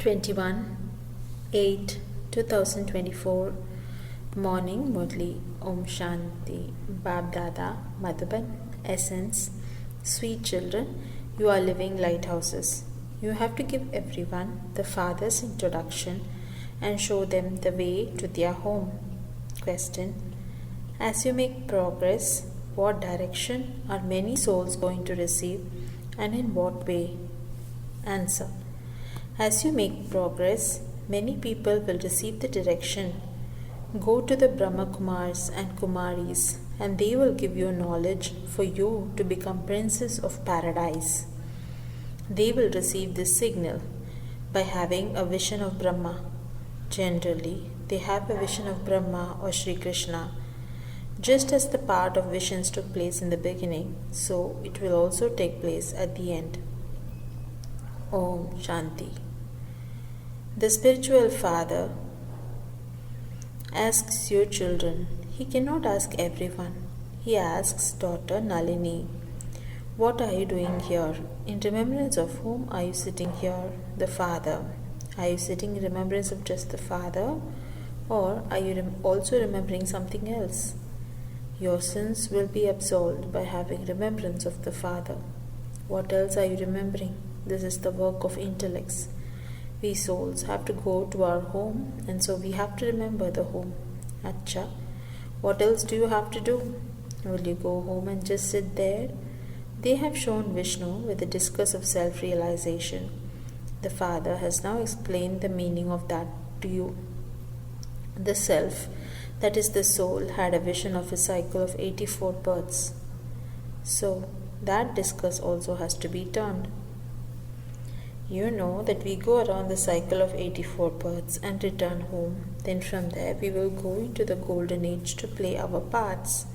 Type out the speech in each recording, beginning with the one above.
21/8/2024 Morning Murli. Om Shanti. Bab Dada Madhuban. Essence. Sweet children, you are living lighthouses. You have to give everyone the Father's introduction and show them the way to their home. Question. As you make progress, what direction are many souls going to receive and in what way? Answer. As you make progress, many people will receive the direction. Go to the Brahma Kumars and Kumaris, and they will give you knowledge for you to become princes of paradise. They will receive this signal by having a vision of Brahma. Generally, they have a vision of Brahma or Sri Krishna. Just as the part of visions took place in the beginning, so it will also take place at the end. Om Shanti. The spiritual father asks your children. He cannot ask everyone. He asks daughter Nalini, what are you doing here? In remembrance of whom are you sitting here? The Father. Are you sitting in remembrance of just the Father? Or are you also remembering something else? Your sins will be absolved by having remembrance of the Father. What else are you remembering? This is the work of intellects. We souls have to go to our home, and so we have to remember the home. Acha, what else do you have to do? Will you go home and just sit there? They have shown Vishnu with the discourse of self-realization. The Father has now explained the meaning of that to you. The self, that is the soul, had a vision of a cycle of 84 births. So, that discourse also has to be turned. You know that we go around the cycle of 84 births and return home. Then from there we will go into the golden age to play our parts.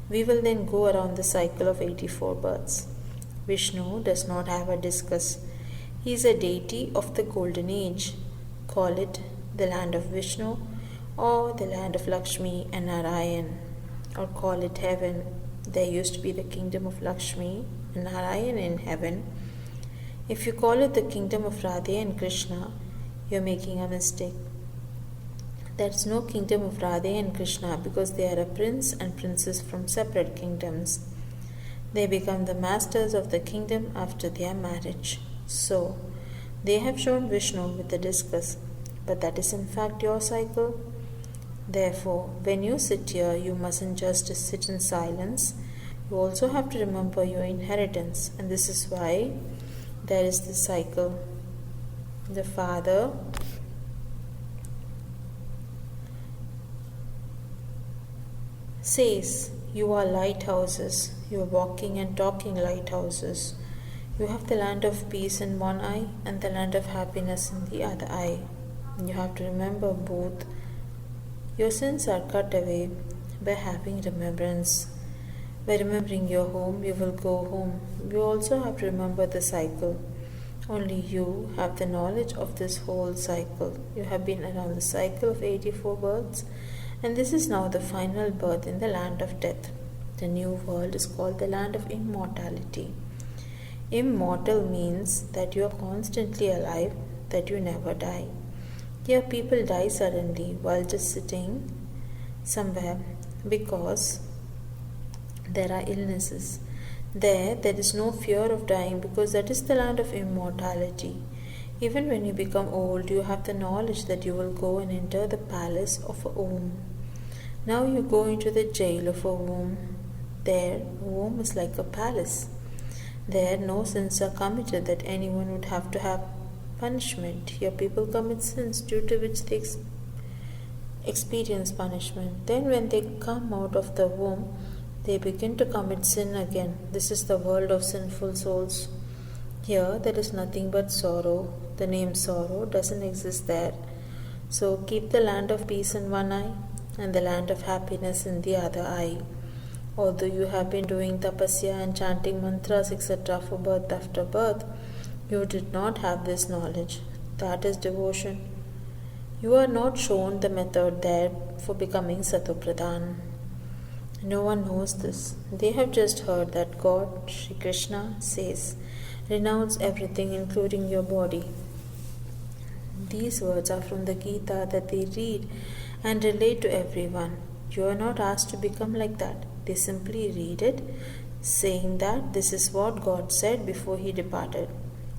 We will then go around the cycle of 84 births. Vishnu does not have a discus. He is a deity of the golden age. Call it the land of Vishnu or the land of Lakshmi and Narayan, or call it heaven. There used to be the kingdom of Lakshmi and Narayan in heaven. If you call it the kingdom of Radha and Krishna, you are making a mistake. There is no kingdom of Radha and Krishna because they are a prince and princess from separate kingdoms. They become the masters of the kingdom after their marriage. So, they have shown Vishnu with the discus, but that is in fact your cycle. Therefore, when you sit here, you mustn't just sit in silence. You also have to remember your inheritance, and this is why there is this cycle. The Father says, you are lighthouses. You are walking and talking lighthouses. You have the land of peace in one eye and the land of happiness in the other eye. You have to remember both. Your sins are cut away by having remembrance. By remembering your home, you will go home. You also have to remember the cycle. Only you have the knowledge of this whole cycle. You have been around the cycle of 84 births, and this is now the final birth in the land of death. The new world is called the land of immortality. Immortal means that you are constantly alive, that you never die. Here people die suddenly while just sitting somewhere because there are illnesses. There is no fear of dying because that is the land of immortality. Even when you become old, you have the knowledge that you will go and enter the palace of a womb. Now you go into the jail of a womb. There, a womb is like a palace. There, no sins are committed that anyone would have to have punishment. Here, people commit sins due to which they experience punishment. Then, when they come out of the womb, they begin to commit sin again. This is the world of sinful souls. Here, there is nothing but sorrow. The name sorrow doesn't exist there. So, keep the land of peace in one eye and the land of happiness in the other eye. Although you have been doing tapasya and chanting mantras etc. for birth after birth, you did not have this knowledge. That is devotion. You are not shown the method there for becoming Satopradhan. No one knows this. They have just heard that God, Shri Krishna, says, renounce everything including your body. These words are from the Gita that they read and relate to everyone. You are not asked to become like that. They simply read it, saying that this is what God said before He departed.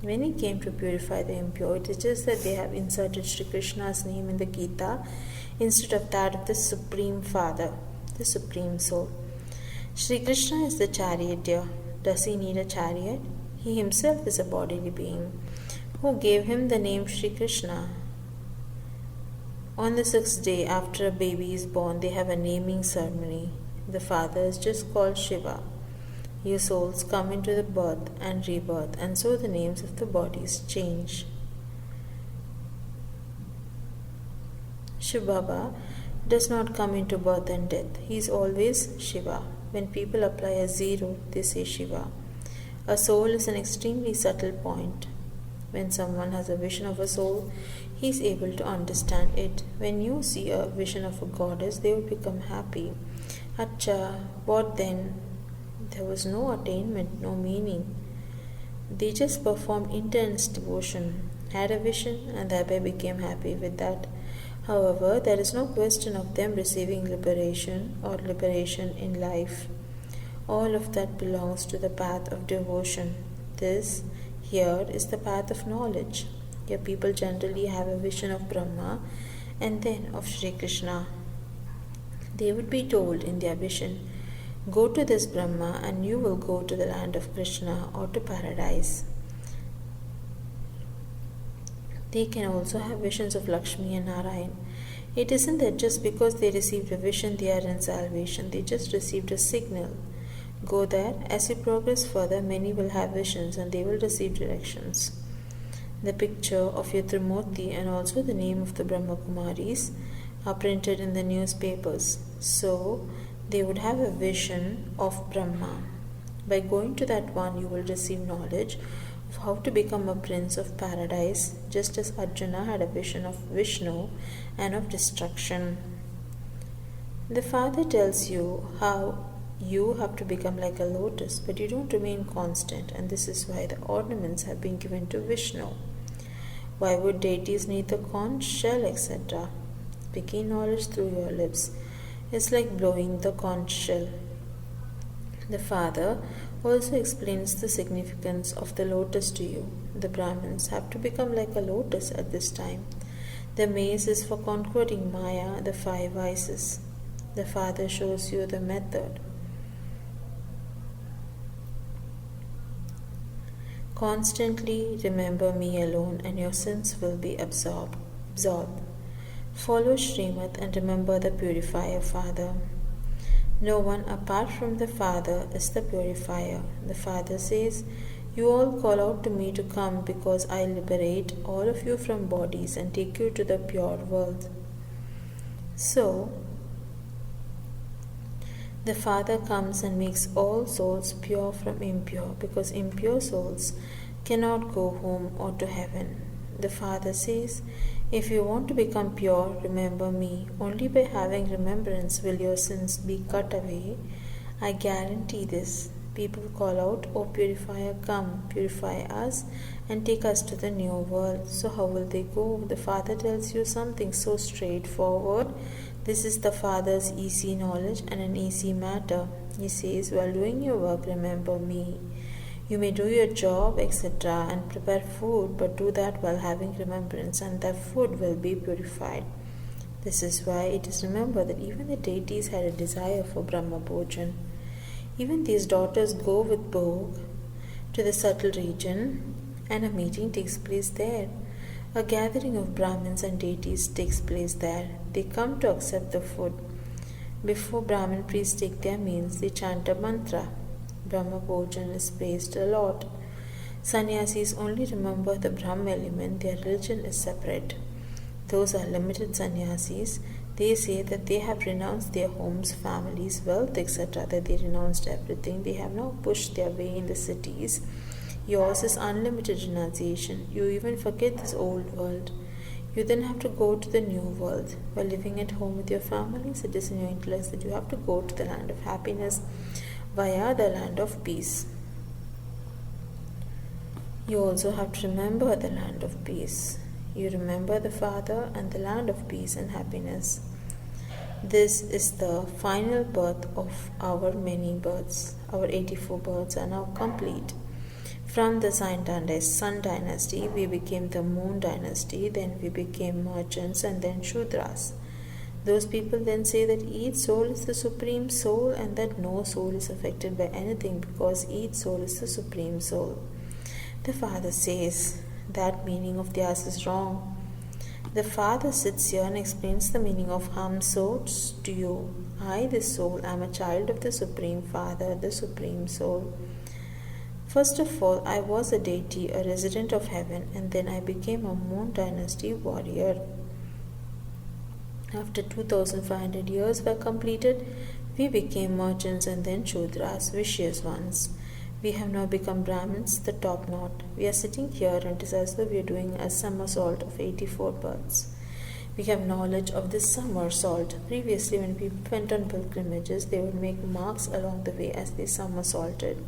When He came to purify the impure, it is just that they have inserted Sri Krishna's name in the Gita instead of that of the Supreme Father, the Supreme Soul. Sri Krishna is the charioteer. Does he need a chariot? He himself is a bodily being. Who gave him the name Sri Krishna? On the 6th day after a baby is born, they have a naming ceremony. The father is just called Shiva. Your souls come into the birth and rebirth, and so the names of the bodies change. Shiv Baba does not come into birth and death. He is always Shiva. When people apply a zero, they say Shiva. A soul is an extremely subtle point. When someone has a vision of a soul, he is able to understand it. When you see a vision of a goddess, they will become happy. Acha, what then? There was no attainment, no meaning. They just performed intense devotion, had a vision, and thereby became happy with that. However, there is no question of them receiving liberation or liberation in life. All of that belongs to the path of devotion. This here is the path of knowledge. Here people generally have a vision of Brahma and then of Sri Krishna. They would be told in their vision, go to this Brahma and you will go to the land of Krishna or to paradise. They can also have visions of Lakshmi and Narayan. It isn't that just because they received a vision they are in salvation, they just received a signal. Go there. As you progress further, many will have visions and they will receive directions. The picture of your Trimurti and also the name of the Brahma Kumaris are printed in the newspapers. So, they would have a vision of Brahma. By going to that one, you will receive knowledge of how to become a prince of paradise, just as Arjuna had a vision of Vishnu and of destruction. The Father tells you how you have to become like a lotus, but you don't remain constant, and this is why the ornaments have been given to Vishnu. Why would deities need the conch shell, etc.? Speaking knowledge through your lips is like blowing the conch shell. The Father also explains the significance of the lotus to you. The Brahmins have to become like a lotus at this time. The maze is for conquering Maya, the 5 vices. The Father shows you the method. Constantly remember me alone and your sins will be absorbed. Follow Srimad and remember the Purifier Father. No one apart from the Father is the Purifier. The Father says, you all call out to me to come because I liberate all of you from bodies and take you to the pure world. So, the Father comes and makes all souls pure from impure, because impure souls cannot go home or to heaven. The Father says, if you want to become pure, remember me. Only by having remembrance will your sins be cut away. I guarantee this. People call out, O Purifier, come, purify us and take us to the new world. So how will they go? The Father tells you something so straightforward. This is the Father's easy knowledge and an easy matter. He says, while doing your work, remember me. You may do your job, etc., and prepare food, but do that while having remembrance, and that food will be purified. This is why it is remembered that even the deities had a desire for Brahma Bhojan. Even these daughters go with Bhog to the subtle region, and a meeting takes place there. A gathering of Brahmins and deities takes place there. They come to accept the food. Before Brahmin priests take their meals, they chant a mantra. Brahma Bhojan is praised a lot. Sannyasis only remember the Brahma element, their religion is separate. Those are limited sannyasis. They say that they have renounced their homes, families, wealth, etc., that they renounced everything. They have now pushed their way in the cities. Yours is unlimited renunciation. You even forget this old world. You then have to go to the new world. While living at home with your families, it is in your interest that you have to go to the land of happiness via the land of peace. You also have to remember the land of peace. You remember the Father and the land of peace and happiness. This is the final birth of our many births. Our 84 births are now complete. From the Sun dynasty, we became the Moon dynasty, then we became merchants, and then Shudras. Those people then say that each soul is the supreme soul and that no soul is affected by anything because each soul is the supreme soul. The Father says that meaning of theirs is wrong. The Father sits here and explains the meaning of hum source to you. I, this soul, am a child of the Supreme Father, the Supreme Soul. First of all, I was a deity, a resident of heaven, and then I became a Moon dynasty warrior. After 2500 years were completed, we became merchants and then Shudras, vicious ones. We have now become Brahmins, the top knot. We are sitting here and it is as though we are doing a somersault of 84 births. We have knowledge of this somersault. Previously, when people went on pilgrimages, they would make marks along the way as they somersaulted.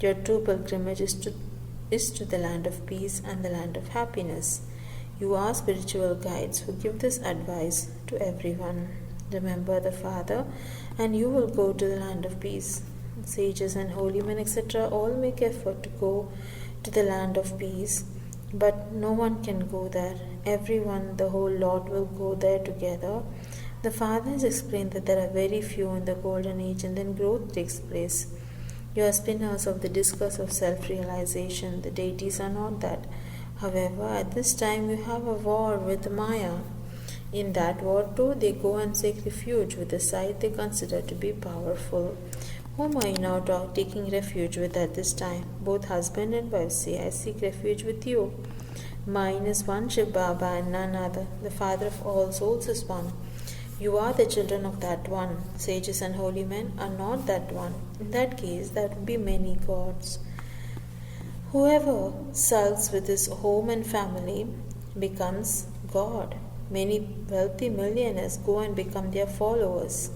Your true pilgrimage is to the land of peace and the land of happiness. You are spiritual guides who give this advice to everyone. Remember the Father, and you will go to the land of peace. Sages and holy men, etc., all make effort to go to the land of peace, but no one can go there. Everyone, the whole lot, will go there together. The Father has explained that there are very few in the golden age, and then growth takes place. You are spinners of the discus of self-realization. The deities are not that. However, at this time you have a war with Maya. In that war too, they go and seek refuge with the side they consider to be powerful. Whom are you now taking refuge with at this time? Both husband and wife say, I seek refuge with you. Mine is one Shiv Baba and none other. The Father of all souls is one. You are the children of that one. Sages and holy men are not that one. In that case, there would be many gods. Whoever sulks with his home and family becomes God. Many wealthy millionaires go and become their followers.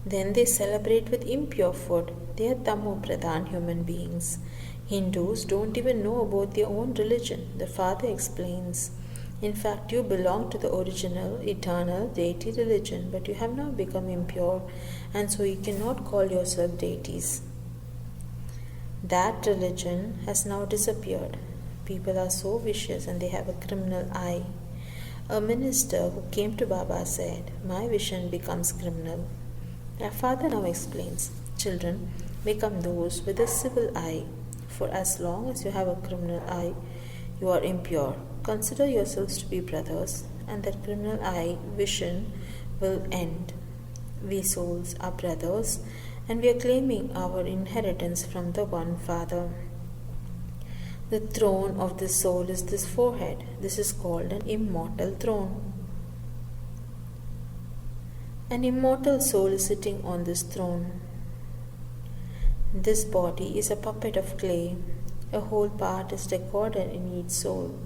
Then they celebrate with impure food. They are Tamo Pradhan human beings. Hindus don't even know about their own religion. The Father explains. In fact, you belong to the original, eternal deity religion, but you have now become impure, and so you cannot call yourself deities. That religion has now disappeared. People are so vicious and they have a criminal eye. A minister who came to Baba said, my vision becomes criminal. Our Father now explains, children, become those with a civil eye. For as long as you have a criminal eye, you are impure. Consider yourselves to be brothers, and that criminal eye vision will end. We souls are brothers, and we are claiming our inheritance from the one Father. The throne of this soul is this forehead. This is called an immortal throne. An immortal soul is sitting on this throne. This body is a puppet of clay. A whole part is recorded in each soul.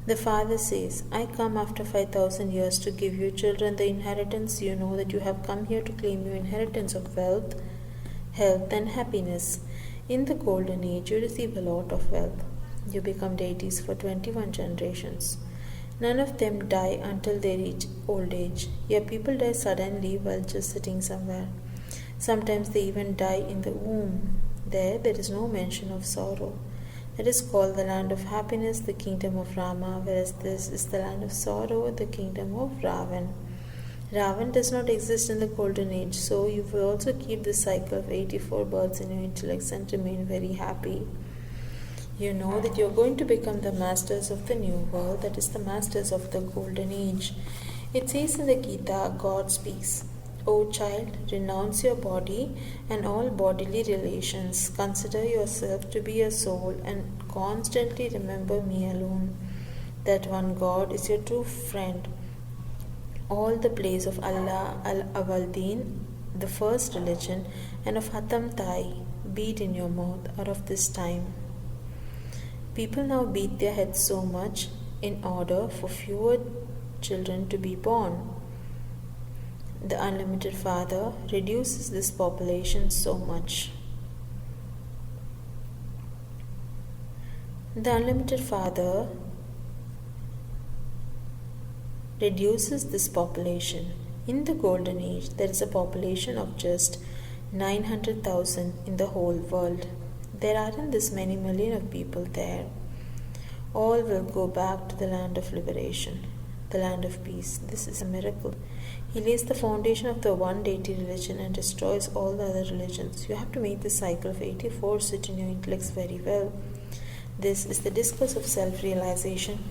The Father says, I come after 5,000 years to give you children the inheritance. You know that you have come here to claim your inheritance of wealth, health and happiness. In the golden age, you receive a lot of wealth. You become deities for 21 generations. None of them die until they reach old age. Yet people die suddenly while just sitting somewhere. Sometimes they even die in the womb. There is no mention of sorrow. It is called the land of happiness, the kingdom of Rama, whereas this is the land of sorrow, the kingdom of Ravan. Ravan does not exist in the golden age, so you will also keep the cycle of 84 births in your intellects and remain very happy. You know that you are going to become the masters of the new world, that is the masters of the golden age. It says in the Gita, God speaks, O child, renounce your body and all bodily relations. Consider yourself to be a soul and constantly remember me alone. That one God is your true friend. All the plays of Allah al-Awaldeen, the first religion, and of Hatam Tai, beat in your mouth, are of this time. People now beat their heads so much in order for fewer children to be born. The unlimited Father reduces this population so much. The unlimited Father reduces this population. In the Golden Age, there is a population of just 900,000 in the whole world. There aren't this many million of people there. All will go back to the land of liberation, the land of peace. This is a miracle. He lays the foundation of the one deity religion and destroys all the other religions. You have to make the cycle of 84 sit in your intellects very well. This is the discourse of self-realization.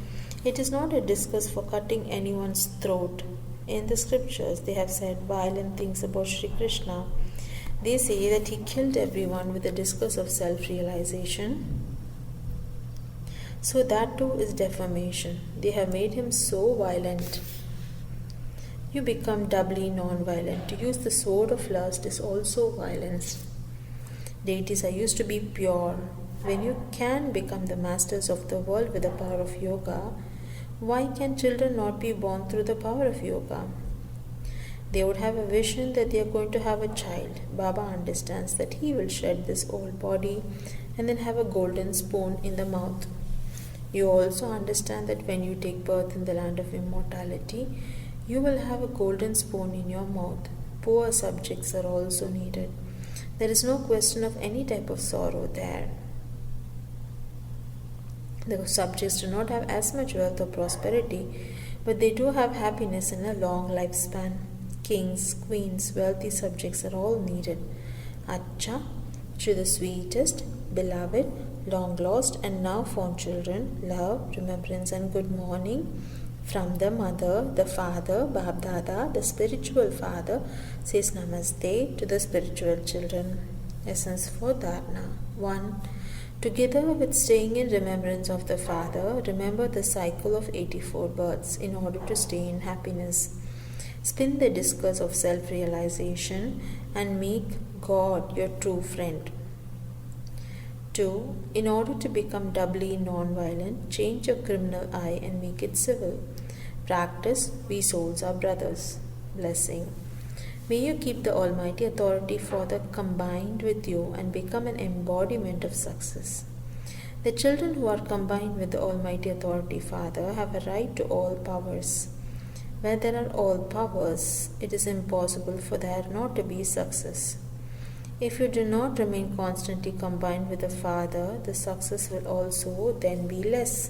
It is not a discourse for cutting anyone's throat. In the scriptures, they have said violent things about Sri Krishna. They say that he killed everyone with the discourse of self-realization. So that too is defamation. They have made him so violent. You become doubly non-violent. To use the sword of lust is also violence. Deities are used to be pure. When you can become the masters of the world with the power of yoga, why can children not be born through the power of yoga? They would have a vision that they are going to have a child. Baba understands that he will shed this old body and then have a golden spoon in the mouth. You also understand that when you take birth in the land of immortality, you will have a golden spoon in your mouth. Poor subjects are also needed. There is no question of any type of sorrow there. The subjects do not have as much wealth or prosperity, but they do have happiness and a long lifespan. Kings, queens, wealthy subjects are all needed. Acha, to the sweetest, beloved, long lost and now found children, love, remembrance and good morning from the mother, the father, Bab Dada, the spiritual father says Namaste to the spiritual children. Essence for Dharana. 1. Together with staying in remembrance of the Father, remember the cycle of 84 births in order to stay in happiness. Spin the discus of self-realization and make God your true friend. 2. In order to become doubly non-violent, change your criminal eye and make it civil. Practice, we souls are brothers. Blessing. May you keep the Almighty Authority Father combined with you and become an embodiment of success. The children who are combined with the Almighty Authority Father have a right to all powers. Where there are all powers, it is impossible for there not to be success. If you do not remain constantly combined with the Father, the success will also then be less.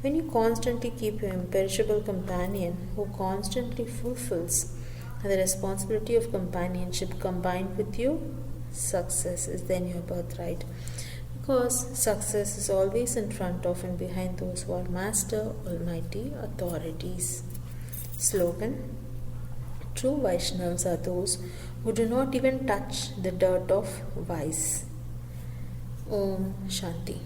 When you constantly keep your imperishable companion who constantly fulfills the responsibility of companionship combined with you, success is then your birthright. Because success is always in front of and behind those who are master almighty authorities. Slogan. True Vaishnavas are those who do not even touch the dirt of vice. Om Shanti.